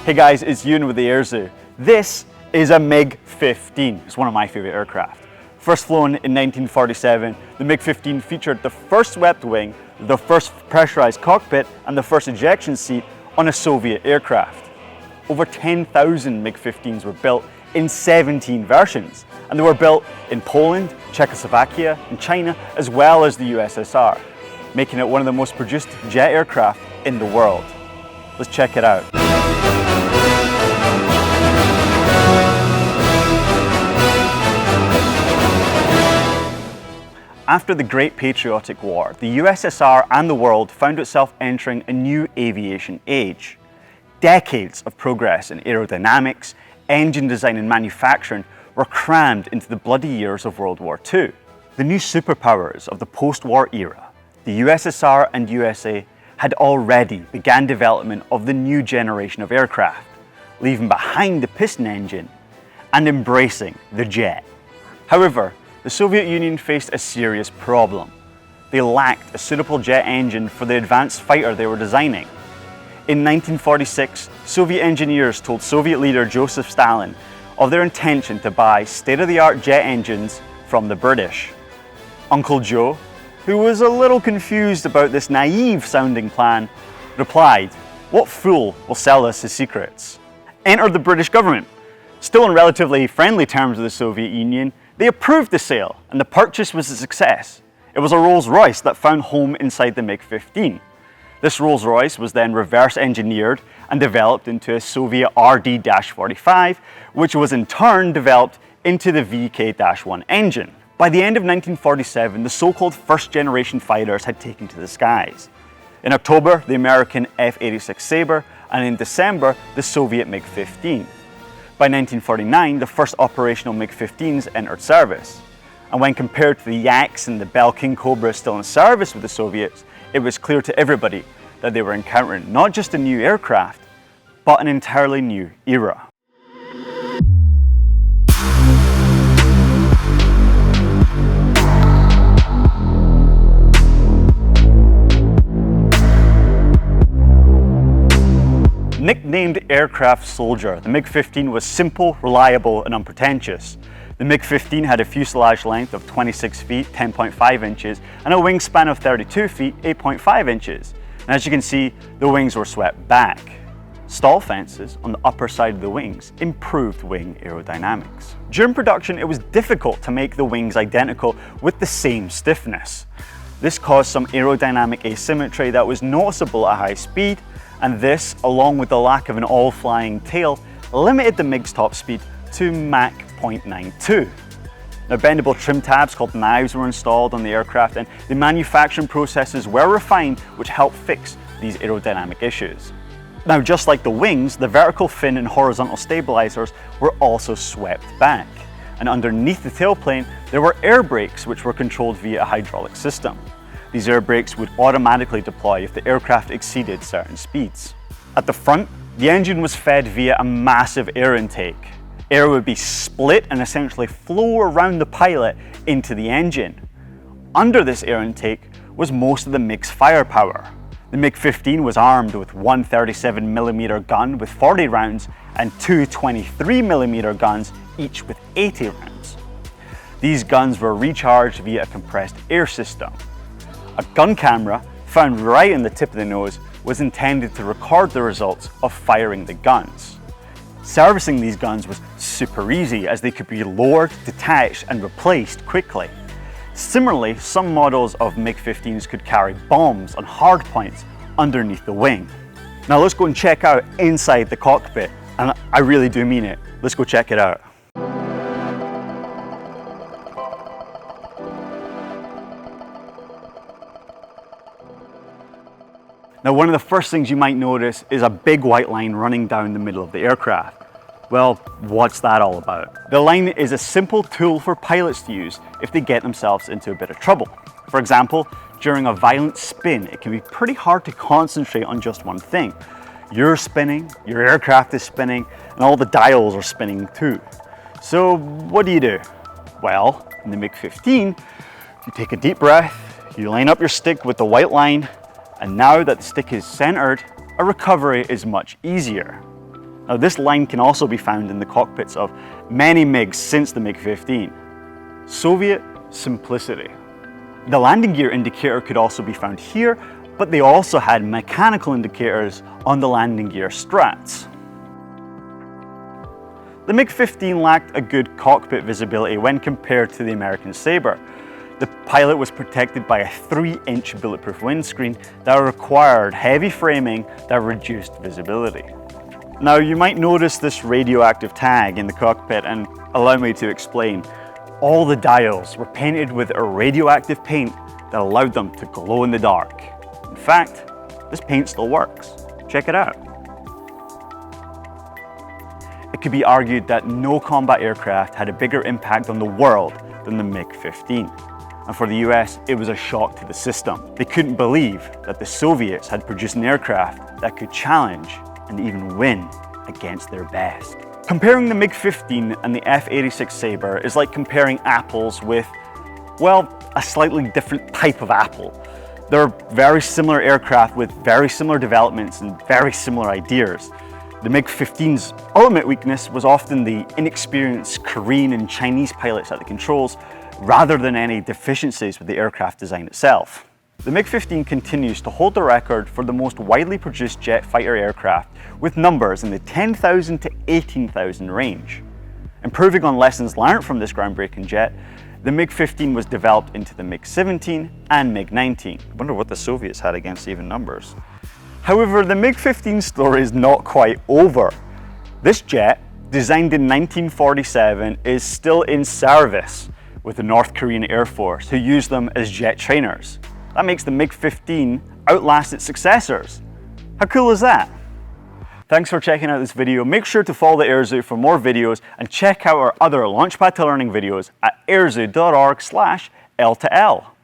Hey guys, it's Ewan with the Air Zoo. This is a MiG-15. It's one of my favourite aircraft. First flown in 1947, the MiG-15 featured the first swept wing, the first pressurised cockpit and the first ejection seat on a Soviet aircraft. Over 10,000 MiG-15s were built in 17 versions, and they were built in Poland, Czechoslovakia and China, as well as the USSR, making it one of the most produced jet aircraft in the world. Let's check it out. After the Great Patriotic War, the USSR and the world found itself entering a new aviation age. Decades of progress in aerodynamics, engine design and manufacturing were crammed into the bloody years of World War II. The new superpowers of the post-war era, the USSR and USA, had already begun development of the new generation of aircraft, leaving behind the piston engine and embracing the jet. However, the Soviet Union faced a serious problem. They lacked a suitable jet engine for the advanced fighter they were designing. In 1946, Soviet engineers told Soviet leader Joseph Stalin of their intention to buy state-of-the-art jet engines from the British. Uncle Joe, who was a little confused about this naive-sounding plan, replied, "What fool will sell us his secrets?" Enter the British government. Still on relatively friendly terms with the Soviet Union, they approved the sale, and the purchase was a success. It was a Rolls-Royce that found home inside the MiG-15. This Rolls-Royce was then reverse engineered and developed into a Soviet RD-45, which was in turn developed into the VK-1 engine. By the end of 1947, the so-called first-generation fighters had taken to the skies. In October, the American F-86 Sabre, and in December, the Soviet MiG-15. By 1949, the first operational MiG-15s entered service. And when compared to the Yaks and the Bell King Cobra still in service with the Soviets, it was clear to everybody that they were encountering not just a new aircraft, but an entirely new era. Nicknamed Aircraft Soldier, the MiG-15 was simple, reliable and unpretentious. The MiG-15 had a fuselage length of 26 feet, 10.5 inches, and a wingspan of 32 feet, 8.5 inches. And as you can see, the wings were swept back. Stall fences on the upper side of the wings improved wing aerodynamics. During production, it was difficult to make the wings identical with the same stiffness. This caused some aerodynamic asymmetry that was noticeable at high speed, and this, along with the lack of an all-flying tail, limited the MiG's top speed to Mach 0.92. Now, bendable trim tabs called knives were installed on the aircraft, and the manufacturing processes were refined, which helped fix these aerodynamic issues. Now, just like the wings, the vertical fin and horizontal stabilizers were also swept back, and underneath the tailplane there were air brakes which were controlled via a hydraulic system. These air brakes would automatically deploy if the aircraft exceeded certain speeds. At the front, the engine was fed via a massive air intake. Air would be split and essentially flow around the pilot into the engine. Under this air intake was most of the MiG's firepower. The MiG-15 was armed with one 37mm gun with 40 rounds and two 23mm guns, each with 80 rounds. These guns were recharged via a compressed air system. A gun camera, found right in the tip of the nose, was intended to record the results of firing the guns. Servicing these guns was super easy, as they could be lowered, detached and replaced quickly. Similarly, some models of MiG-15s could carry bombs on hard points underneath the wing. Now let's go and check out inside the cockpit, and I really do mean it. Let's go check it out. Now, one of the first things you might notice is a big white line running down the middle of the aircraft. Well, what's that all about? The line is a simple tool for pilots to use if they get themselves into a bit of trouble. For example, during a violent spin, it can be pretty hard to concentrate on just one thing. You're spinning, your aircraft is spinning, and all the dials are spinning too. So what do? Well, in the MiG-15, you take a deep breath, you line up your stick with the white line, and now that the stick is centered, a recovery is much easier. Now, this line can also be found in the cockpits of many MiGs since the MiG-15. Soviet simplicity. The landing gear indicator could also be found here, but they also had mechanical indicators on the landing gear struts. The MiG-15 lacked a good cockpit visibility when compared to the American Sabre. The pilot was protected by a 3-inch bulletproof windscreen that required heavy framing that reduced visibility. Now, you might notice this radioactive tag in the cockpit, and allow me to explain. All the dials were painted with a radioactive paint that allowed them to glow in the dark. In fact, this paint still works. Check it out. It could be argued that no combat aircraft had a bigger impact on the world than the MiG-15. And for the US, it was a shock to the system. They couldn't believe that the Soviets had produced an aircraft that could challenge and even win against their best. Comparing the MiG-15 and the F-86 Sabre is like comparing apples with, well, a slightly different type of apple. They're very similar aircraft with very similar developments and very similar ideas. The MiG-15's ultimate weakness was often the inexperienced Korean and Chinese pilots at the controls, rather than any deficiencies with the aircraft design itself. The MiG-15 continues to hold the record for the most widely produced jet fighter aircraft, with numbers in the 10,000 to 18,000 range. Improving on lessons learned from this groundbreaking jet, the MiG-15 was developed into the MiG-17 and MiG-19. I wonder what the Soviets had against even numbers. However, the MiG-15 story is not quite over. This jet, designed in 1947, is still in service with the North Korean Air Force, who use them as jet trainers. That makes the MiG-15 outlast its successors. How cool is that? Thanks for checking out this video. Make sure to follow the AirZoo for more videos and check out our other Launchpad to Learning videos at airzoo.org/L2L.